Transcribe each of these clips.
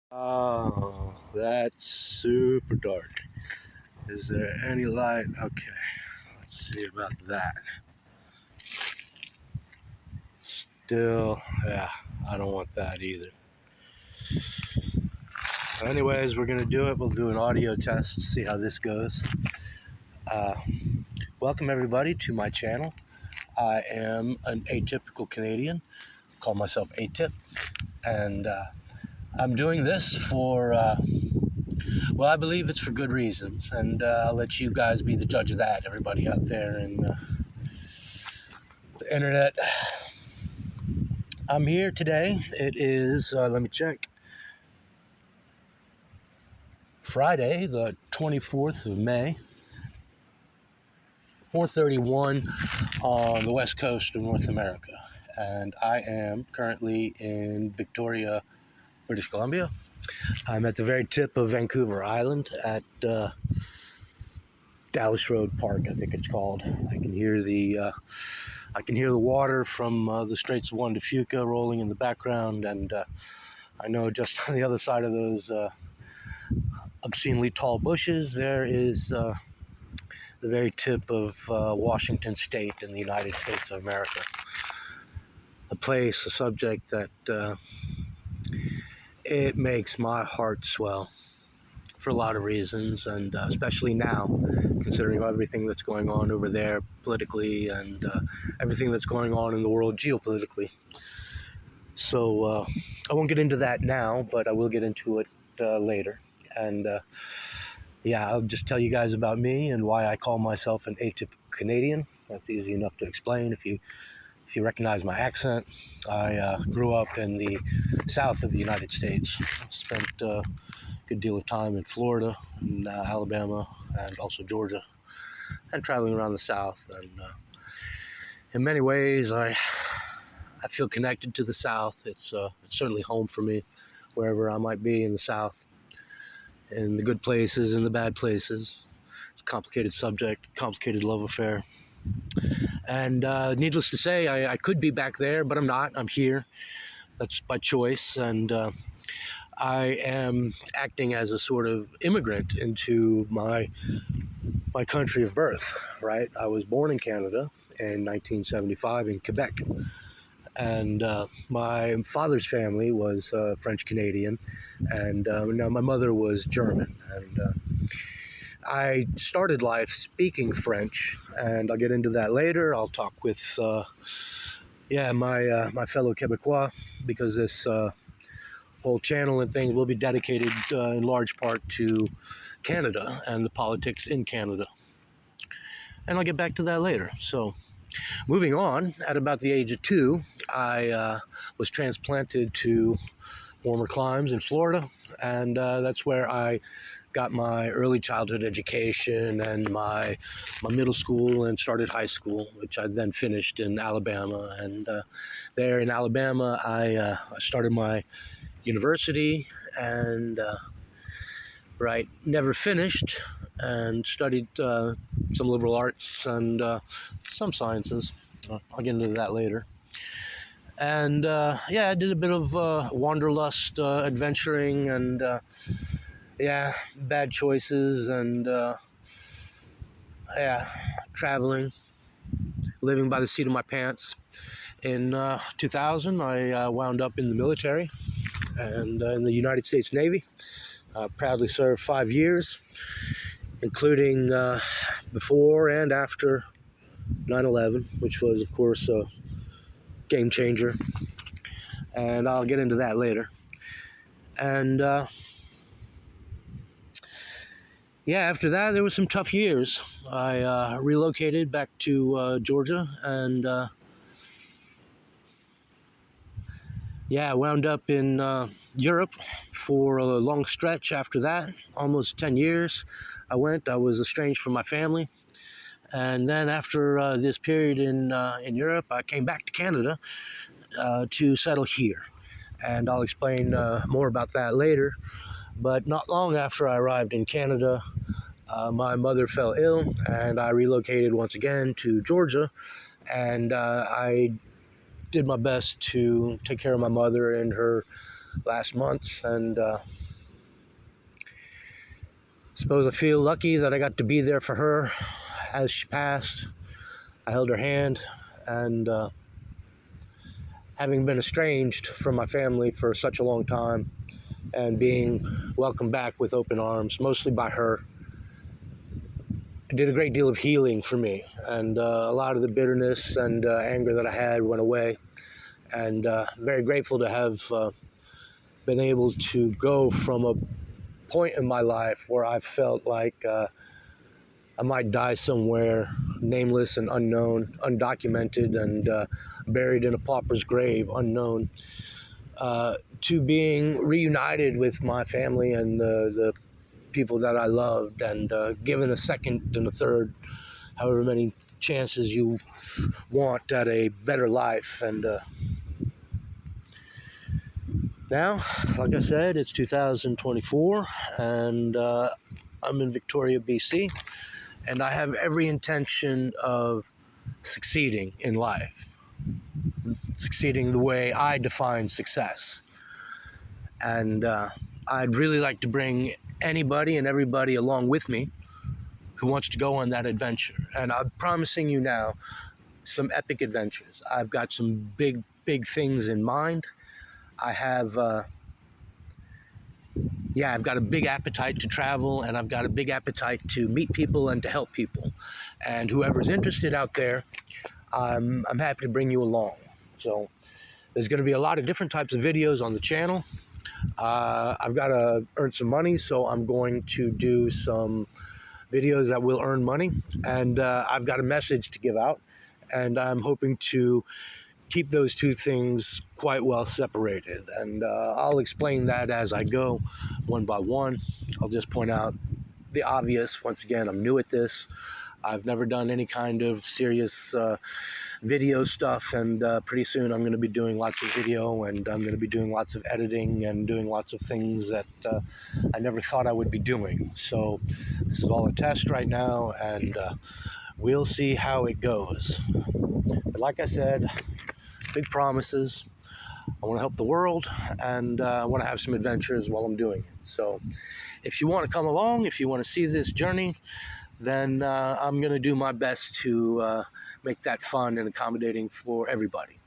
Oh, that's super dark. Is there any light? Okay, let's see about that. Still, yeah, I don't want that either. Anyways, we're gonna do it. We'll do an audio test, see how this goes. Uh, Welcome everybody to my channel. I am an atypical Canadian. Call myself ATIP, and I'm doing this for well, I believe it's for good reasons, and I'll let you guys be the judge of that. Everybody out there in the internet. I'm here today. It is, let me check, Friday, the 24th of May, 4:31 on the west coast of North America. And I am currently in Victoria, British Columbia. I'm at the very tip of Vancouver Island at Dallas Road Park, I think it's called. I can hear the water from the Straits of Juan de Fuca rolling in the background, and I know just on the other side of those obscenely tall bushes, there is the very tip of Washington State in the United States of America. A place, a subject that it makes my heart swell for a lot of reasons, and especially now, considering everything that's going on over there politically and everything that's going on in the world geopolitically. So I won't get into that now, but I will get into it later. And yeah, I'll just tell you guys about me and why I call myself an atypical Canadian. That's easy enough to explain if you recognize my accent. I grew up in the south of the United States. Spent a good deal of time in Florida and Alabama and also Georgia, and traveling around the south. And in many ways, I feel connected to the south. It's certainly home for me, wherever I might be in the south. In the good places and the bad places. It's a complicated subject, complicated love affair. And needless to say, I could be back there, but I'm not. I'm here. That's by choice. And I am acting as a sort of immigrant into my country of birth, right? I was born in Canada in 1975 in Quebec. And my father's family was French Canadian, and now my mother was German. And I started life speaking French, and I'll get into that later. I'll talk with my fellow Quebecois, because this whole channel and thing will be dedicated in large part to Canada and the politics in Canada. And I'll get back to that later. So, moving on, at about the age of 2, I was transplanted to warmer climes in Florida, and that's where I got my early childhood education and my middle school and started high school, which I then finished in Alabama. And there in Alabama, I started my university and never finished, and studied some liberal arts and some sciences. I'll get into that later. And I did a bit of wanderlust, adventuring, and bad choices, and traveling, living by the seat of my pants. In 2000, I wound up in the military and in the United States Navy. Proudly served 5 years, including before and after 9/11, which was, of course, a game changer. And I'll get into that later. And after that, there was some tough years. I relocated back to Georgia, and I wound up in Europe for a long stretch after that, almost 10 years. I was estranged from my family. And then after this period in Europe, I came back to Canada to settle here. And I'll explain more about that later. But not long after I arrived in Canada, my mother fell ill, and I relocated once again to Georgia. And I did my best to take care of my mother in her last month, and suppose I feel lucky that I got to be there for her as she passed. I held her hand, and having been estranged from my family for such a long time and being welcomed back with open arms, mostly by her, it did a great deal of healing for me, and a lot of the bitterness and anger that I had went away, and very grateful to have been able to go from a point in my life where I felt like I might die somewhere nameless and unknown, undocumented, and buried in a pauper's grave, unknown, to being reunited with my family and the people that I loved, and given a second and a third, however many chances you want at a better life. And now, like I said, it's 2024, and I'm in Victoria, BC, and I have every intention of succeeding in life, succeeding the way I define success. And I'd really like to bring anybody and everybody along with me who wants to go on that adventure. And I'm promising you now some epic adventures. I've got some big things in mind. I have, I've got a big appetite to travel, and I've got a big appetite to meet people and to help people. And whoever's interested out there, I'm happy to bring you along. So there's going to be a lot of different types of videos on the channel. I've got to earn some money, so I'm going to do some videos that will earn money, and I've got a message to give out, and I'm hoping to keep those two things quite well separated, and I'll explain that as I go, one by one. I'll just point out the obvious. Once again, I'm new at this. I've never done any kind of serious video stuff, and pretty soon I'm going to be doing lots of video, and I'm going to be doing lots of editing and doing lots of things that I never thought I would be doing. So this is all a test right now, and we'll see how it goes. But like I said, big promises. I want to help the world, and I want to have some adventures while I'm doing it. So if you want to come along, if you want to see this journey, then I'm going to do my best to make that fun and accommodating for everybody.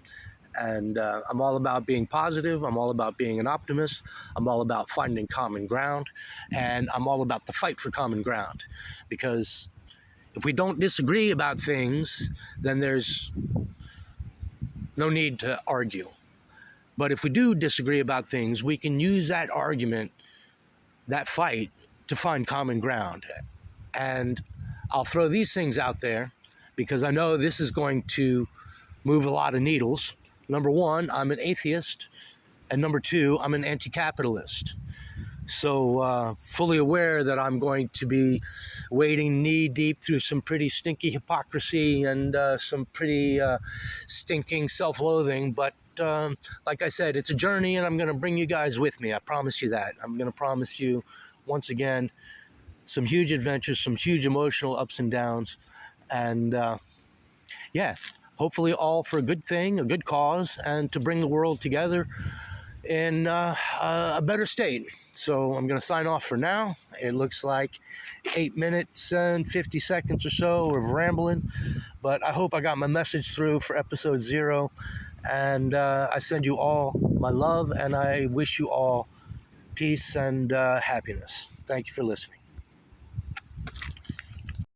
And I'm all about being positive. I'm all about being an optimist. I'm all about finding common ground. And I'm all about the fight for common ground. Because if we don't disagree about things, then there's no need to argue. But if we do disagree about things, we can use that argument, that fight, to find common ground. And I'll throw these things out there because I know this is going to move a lot of needles. Number one, I'm an atheist. And number two, I'm an anti-capitalist. So fully aware that I'm going to be wading knee-deep through some pretty stinky hypocrisy and some pretty stinking self-loathing. But like I said, it's a journey, and I'm going to bring you guys with me. I promise you that. I'm going to promise you, once again, some huge adventures, some huge emotional ups and downs, and hopefully all for a good thing, a good cause, and to bring the world together in a better state. So I'm going to sign off for now. It looks like 8 minutes and 50 seconds or so of rambling, but I hope I got my message through for episode 0, and I send you all my love, and I wish you all peace and happiness. Thank you for listening.